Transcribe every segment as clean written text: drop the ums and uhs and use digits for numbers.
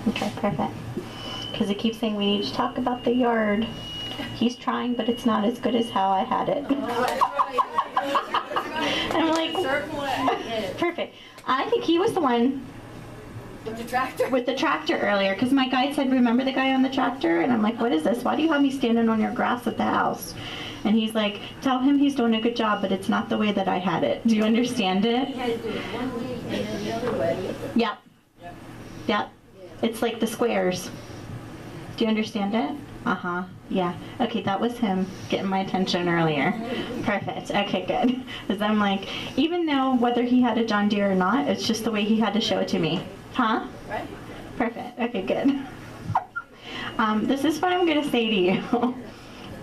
Okay, perfect. Because it keeps saying we need to talk about the yard. He's trying, but it's not as good as how I had it. I'm like, perfect. I think he was the one with the tractor earlier, because my guide said, remember the guy on the tractor? And I'm like, what is this? Why do you have me standing on your grass at the house? And he's like, tell him he's doing a good job, but it's not the way that I had it. Do you understand it? He had to do it one way and then the other way. Yep. Yep. It's like the squares. Do you understand it? Uh-huh. Yeah. Okay, that was him getting my attention earlier. Perfect. Okay, good. Because I'm like, even though whether he had a John Deere or not, it's just the way he had to show it to me. Huh? Right. Perfect. Okay, good. This is what I'm going to say to you.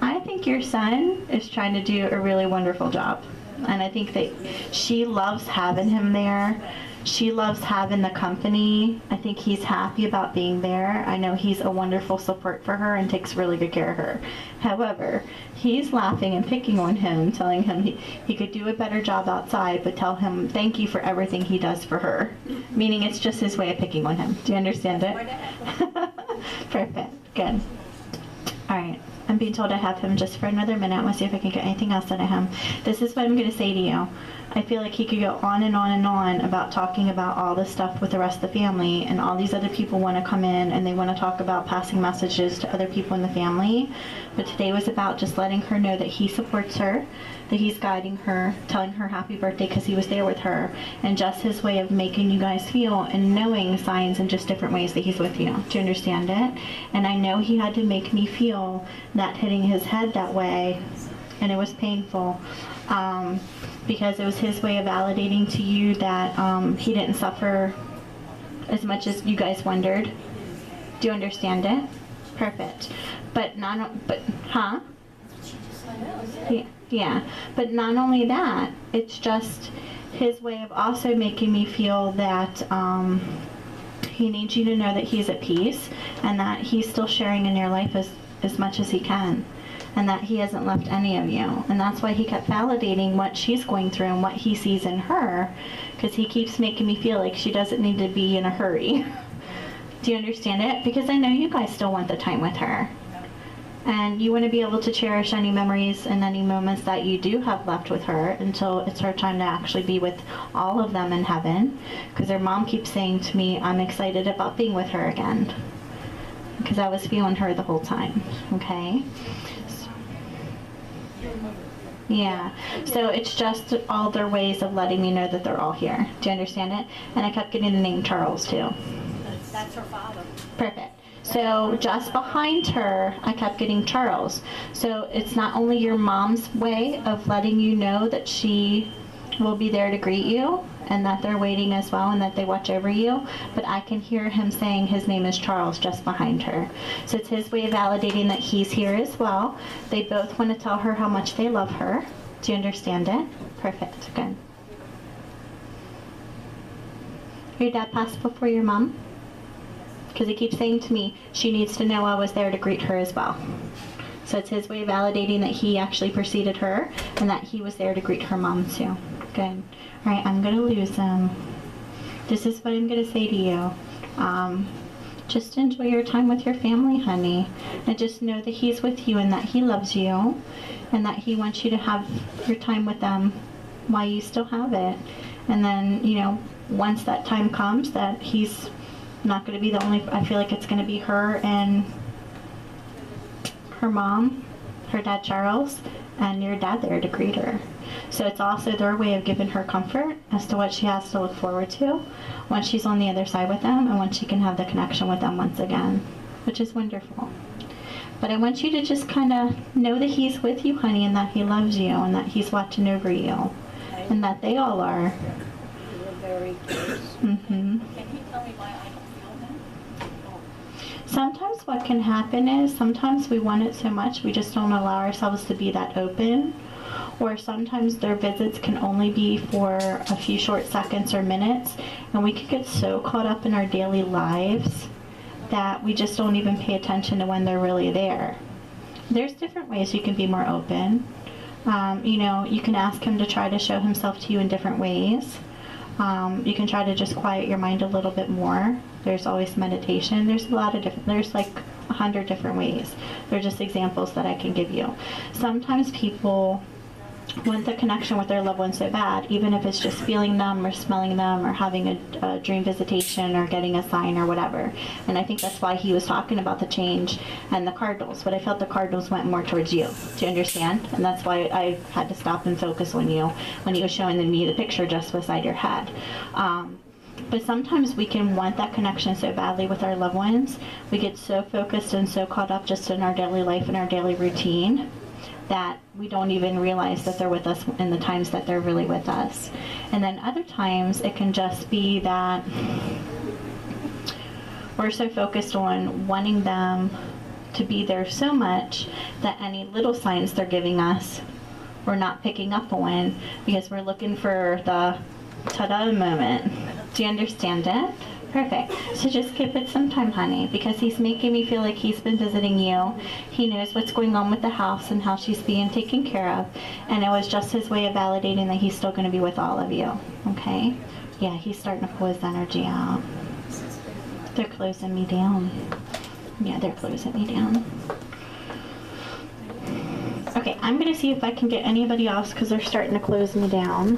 I think your son is trying to do a really wonderful job. And I think that she loves having him there. She loves having the company. I think he's happy about being there. I know he's a wonderful support for her and takes really good care of her. However, he's laughing and picking on him, telling him he could do a better job outside, but tell him thank you for everything he does for her. Meaning it's just his way of picking on him. Do you understand it? Perfect. Good. All right. I'm being told I have him just for another minute. I want to see if I can get anything else out of him. This is what I'm going to say to you. I feel like he could go on and on and on about talking about all this stuff with the rest of the family, and all these other people want to come in and they want to talk about passing messages to other people in the family. But today was about just letting her know that he supports her, that he's guiding her, telling her happy birthday because he was there with her, and just his way of making you guys feel and knowing signs in just different ways that he's with you. Do you understand it? And I know he had to make me feel that hitting his head that way, and it was painful. Because it was his way of validating to you that he didn't suffer as much as you guys wondered. Do you understand it? Perfect. Huh? Yeah. But not only that, it's just his way of also making me feel that he needs you to know that he's at peace and that he's still sharing in your life as much as he can. And that he hasn't left any of you. And that's why he kept validating what she's going through and what he sees in her, because he keeps making me feel like she doesn't need to be in a hurry. Do you understand it? Because I know you guys still want the time with her. And you want to be able to cherish any memories and any moments that you do have left with her until it's her time to actually be with all of them in heaven. Because her mom keeps saying to me, I'm excited about being with her again. Because I was feeling her the whole time. Okay? Yeah, so it's just all their ways of letting me know that they're all here. Do you understand it? And I kept getting the name Charles too. That's her father. Perfect. So just behind her, I kept getting Charles. So it's not only your mom's way of letting you know that she will be there to greet you and that they're waiting as well and that they watch over you, but I can hear him saying his name is Charles just behind her. So it's his way of validating that he's here as well. They both want to tell her how much they love her. Do you understand it? Perfect. Good. Your dad passed before your mom? Because he keeps saying to me, she needs to know I was there to greet her as well. So it's his way of validating that he actually preceded her and that he was there to greet her mom too. Good. All right, I'm going to lose him. This is what I'm going to say to you. Just enjoy your time with your family, honey. And just know that he's with you and that he loves you and that he wants you to have your time with them while you still have it. And then, you know, once that time comes that he's not going to be the only, I feel like it's going to be her and her mom, her dad Charles, and your dad there to greet her. So it's also their way of giving her comfort as to what she has to look forward to once she's on the other side with them and once she can have the connection with them once again, which is wonderful. But I want you to just kind of know that he's with you, honey, and that he loves you and that he's watching over you and that they all are. We're very close. Mm-hmm. Can you tell me why I don't feel him? Sometimes what can happen is sometimes we want it so much we just don't allow ourselves to be that open. Or sometimes their visits can only be for a few short seconds or minutes, and we can get so caught up in our daily lives that we just don't even pay attention to when they're really there. There's different ways you can be more open. You know, you can ask him to try to show himself to you in different ways. You can try to just quiet your mind a little bit more. There's always meditation. There's a lot of different, there's like 100 different ways. They're just examples that I can give you. Sometimes people want the connection with their loved ones so bad, even if it's just feeling them or smelling them or having a dream visitation or getting a sign or whatever. And I think that's why he was talking about the change and the cardinals, but I felt the cardinals went more towards you. Do you understand? And that's why I had to stop and focus on you when he was showing me the picture just beside your head. But sometimes we can want that connection so badly with our loved ones. We get so focused and so caught up just in our daily life and our daily routine that we don't even realize that they're with us in the times that they're really with us. And then other times it can just be that we're so focused on wanting them to be there so much that any little signs they're giving us we're not picking up on because we're looking for the ta-da moment. Do you understand it? Perfect. So just give it some time, honey, because he's making me feel like he's been visiting you. He knows what's going on with the house and how she's being taken care of. And it was just his way of validating that he's still going to be with all of you. Okay? Yeah, he's starting to pull his energy out. They're closing me down. Yeah, they're closing me down. Okay, I'm going to see if I can get anybody else because they're starting to close me down.